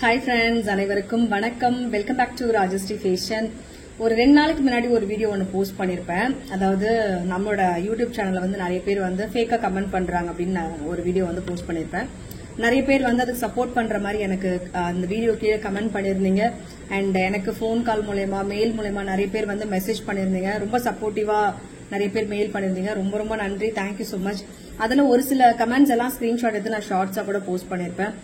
Hi friends, அனைவருக்கும் வணக்கம். Welcome back to Rajshree fashion. ஒரு 2 நாளைக்கு முன்னாடி ஒரு வீடியோ ஒன்று போஸ்ட் பண்ணியிருப்பேன். அதாவது நம்மளோட யூடியூப் சேனல்ல வந்து நிறைய பேர் வந்து ஃபேக்கா கமெண்ட் பண்றாங்க அப்படின்னு நான் ஒரு வீடியோ வந்து போஸ்ட் பண்ணியிருப்பேன். நிறைய பேர் வந்து அதுக்கு சப்போர்ட் பண்ற மாதிரி எனக்கு அந்த வீடியோ கீழே கமெண்ட் பண்ணியிருந்தீங்க. அண்ட் எனக்கு ஃபோன் கால் மூலயமா மெயில் மூலயமா நிறைய பேர் வந்து மெசேஜ் பண்ணியிருந்தீங்க. ரொம்ப சப்போர்ட்டிவா நிறைய பேர் மெயில் பண்ணியிருந்தீங்க. ரொம்ப ரொம்ப நன்றி, தேங்க்யூ ஸோ மச். அதில் ஒரு சில கமெண்ட்ஸ் எல்லாம் ஸ்கிரீன்ஷாட் எடுத்து நான் ஷார்ட்ஸா கூட போஸ்ட் பண்ணியிருப்பேன்.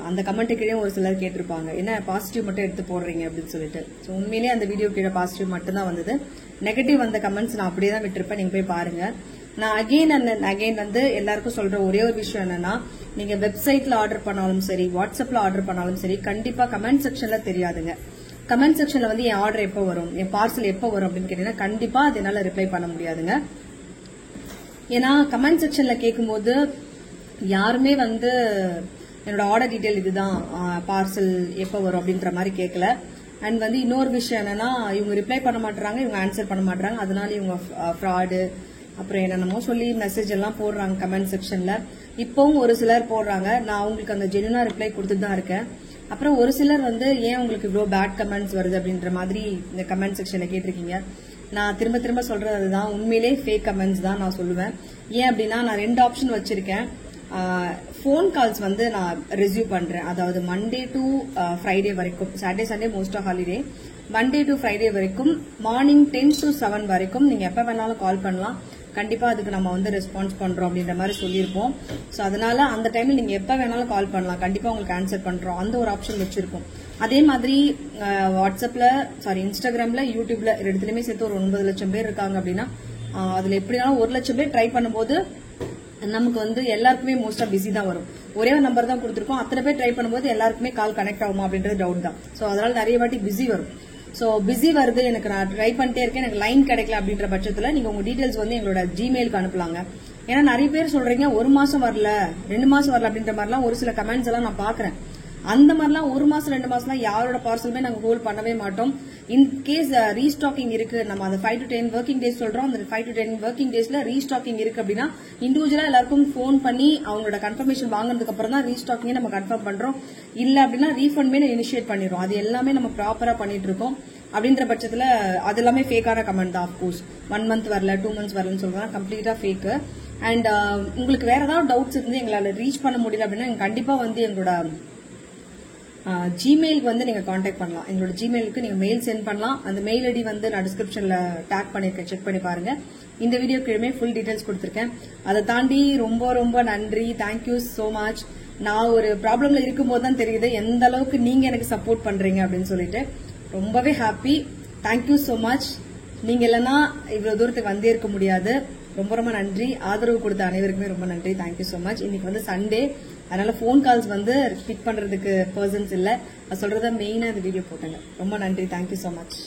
அந்த கமெண்ட் கீழே ஒரு சிலர் கேட்டிருப்பாங்க, என்ன பாசிட்டிவ் மட்டும் எடுத்து போடுறீங்க அப்படின்னு சொல்லிட்டு. ஸோ உண்மையிலேயே அந்த வீடியோ கீழே பாசிட்டிவ் மட்டும் தான் வந்தது. நெகட்டிவ் வந்த கமெண்ட்ஸ் நான் அப்படியே தான் விட்டுருப்பேன். நீங்க போய் பாருங்க. நான் அகைன் வந்து எல்லாருக்கும் சொல்ற ஒரே ஒரு விஷயம் என்னன்னா, நீங்க வெப்சைட்ல ஆர்டர் பண்ணாலும் சரி, வாட்ஸ்அப்ல ஆர்டர் பண்ணாலும் சரி, கண்டிப்பா கமெண்ட் செக்ஷன்ல தெரியாதுங்க. கமெண்ட் செக்ஷன்ல வந்து என் ஆர்டர் எப்போ வரும், என் பார்சல் எப்போ வரும் அப்படின்னு கேட்டீங்கன்னா கண்டிப்பா அது என்னால ரிப்ளை பண்ண முடியாதுங்க. ஏன்னா கமெண்ட் செக்ஷன்ல கேட்கும்போது யாருமே வந்து என்னோட ஆர்டர் டீடைல் இதுதான், பார்சல் எப்போ வரும் அப்படின்ற மாதிரி கேட்கல. அண்ட் வந்து இன்னொரு விஷயம் என்னன்னா, இவங்க ரிப்ளை பண்ண மாட்டாங்க, இவங்க ஆன்சர் பண்ண மாட்டாங்க. அதனால இவங்க ஃப்ராடு அப்புறம் என்னென்னமோ சொல்லி மெசேஜ் எல்லாம் போடுறாங்க கமெண்ட் செக்ஷன்ல. இப்பவும் ஒரு சிலர் போடுறாங்க. நான் அவங்களுக்கு அந்த ஜென்யூனா ரிப்ளை கொடுத்துட்டு தான் இருக்கேன். அப்புறம் ஒரு சிலர் வந்து ஏன் உங்களுக்கு இவ்வளோ பேட் கமெண்ட்ஸ் வருது அப்படின்ற மாதிரி இந்த கமெண்ட் செக்ஷன்ல கேட்டிருக்கீங்க. நான் திரும்ப திரும்ப சொல்றது அதுதான், உண்மையிலே ஃபேக் கமெண்ட்ஸ் தான் நான் சொல்லுவேன். ஏன் அப்படின்னா நான் 2 ஆப்ஷன் வச்சிருக்கேன். ஃபோன் கால்ஸ் வந்து நான் ரிசீவ் பண்றேன். அதாவது மண்டே டு ஃப்ரைடே வரைக்கும், Saturday Sunday most of holiday, Monday to Friday வரைக்கும் மார்னிங் 10 to 7 வரைக்கும் நீங்க எப்ப வேணாலும் கால் பண்ணலாம். கண்டிப்பா அதுக்கு நம்ம வந்து ரெஸ்பான்ஸ் பண்றோம் அப்படின்ற மாதிரி சொல்லியிருப்போம். ஸோ அதனால அந்த டைம்ல நீங்க எப்ப வேணாலும் கால் பண்ணலாம், கண்டிப்பா உங்களுக்கு ஆன்சர் பண்றோம். அந்த ஒரு ஆப்ஷன் வச்சிருக்கோம். அதே மாதிரி வாட்ஸ்அப்ல, இன்ஸ்டாகிராம்ல, யூடியூப்ல இடத்துலயுமே சேர்த்து ஒரு 9 லட்சம் பேர் இருக்காங்க அப்படின்னா அதுல எப்படினாலும் 1 லட்சம் பேர் ட்ரை பண்ணும்போது நமக்கு வந்து எல்லாருக்குமே மோஸ்டா பிஸி தான் வரும். ஒரே ஒரு நம்பர் தான் கொடுத்துருக்கோம். அத்தனை பேர் ட்ரை பண்ணும்போது எல்லாருக்குமே கால் கனெக்ட் ஆகுமா அப்படின்றது டவுட் தான். ஸோ அதனால நிறைய வாட்டி பிஸி வரும். ஸோ பிஸி வருது, எனக்கு நான் ட்ரை பண்ணிட்டே இருக்கேன், எனக்கு லைன் கிடைக்கல அப்படின்ற பட்சத்துல நீங்க உங்க டீடைல்ஸ் வந்து எங்களோட ஜிமெயிலுக்கு அனுப்பலாங்க. ஏன்னா நிறைய பேர் சொல்றீங்க 1 மாசம் வரல, 2 மாசம் வரல அப்படின்ற மாதிரிலாம் ஒரு சில கமெண்ட்ஸ் எல்லாம் நான் பாக்குறேன். அந்த மாதிரிலாம் 1 மாசம் 2 மாசம்லாம் யாரோட பார்சலுமே நாங்க ஹோல்ட் பண்ணவே மாட்டோம். இன் கேஸ் ரீஸ்டாக்கிங் இருக்கு, நம்ம அந்த 5 to 10 ஒர்க்கிங் டேஸ் சொல்றோம். அந்த 5 to 10 ஒர்க்கிங் டேஸ்ல ரீஸ்டாக்கிங் இருக்கு அப்படின்னா இண்டிவிஜுவலா எல்லாருக்கும் போன் பண்ணி அவங்களோட கன்ஃபர்மேஷன் வாங்கினதுக்கு அப்புறம் தான் ரீஸ்டாக்கிங் நம்ம கன்ஃபார்ம் பண்றோம். இல்ல அப்படின்னா ரீஃபண்டுமே இனிஷியேட் பண்ணிடுறோம். அது எல்லாமே நம்ம ப்ராப்பரா பண்ணிட்டு இருக்கோம். அப்படின்ற பட்சத்துல அது எல்லாமே ஃபேக்கான கமெண்ட் தான். ஆஃப்கோர்ஸ் 1 month வரல, 2 months வரலன்னு சொல்றேன், கம்ப்ளீட்டா ஃபேக். அண்ட் உங்களுக்கு வேற ஏதாவது டவுட்ஸ் இருந்து எங்களால ரீச் பண்ண முடியல அப்படின்னா கண்டிப்பா வந்து எங்களோட ஜிமெயிலுக்கு வந்து நீங்க காண்டாக்ட் பண்ணலாம். எங்களோட ஜிமெயிலுக்கு நீங்க மெயில் சென்ட் பண்ணலாம். அந்த மெயில் ஐடி வந்து நான் டிஸ்கிரிப்ஷன்ல டேக் பண்ணிருக்கேன், செக் பண்ணி பாருங்க. இந்த வீடியோ கீழே ஃபுல் டீடைல்ஸ் கொடுத்திருக்கேன். அதை தாண்டி ரொம்ப ரொம்ப நன்றி, தேங்க்யூ சோ மச். நான் ஒரு ப்ராப்ளம்ல இருக்கும்போது தான் தெரியுது எந்த அளவுக்கு நீங்க எனக்கு சப்போர்ட் பண்றீங்க அப்படின்னு சொல்லிட்டு ரொம்பவே ஹாப்பி. Thank you so much. நீங்க இல்லைன்னா இவ்வளவு தூரத்துக்கு வந்தே இருக்க முடியாது. ரொம்ப ரொம்ப நன்றி. ஆதரவு கொடுத்த அனைவருக்குமே ரொம்ப நன்றி, தேங்க்யூ சோ மச். இன்னைக்கு வந்து சண்டே, அதனால போன் கால்ஸ் வந்து பிக் பண்றதுக்கு பர்சன்ஸ் இல்ல. நான் சொல்றத மெயினா இந்த வீடியோ போட்டேங்க. ரொம்ப நன்றி, தேங்க்யூ சோ மச்.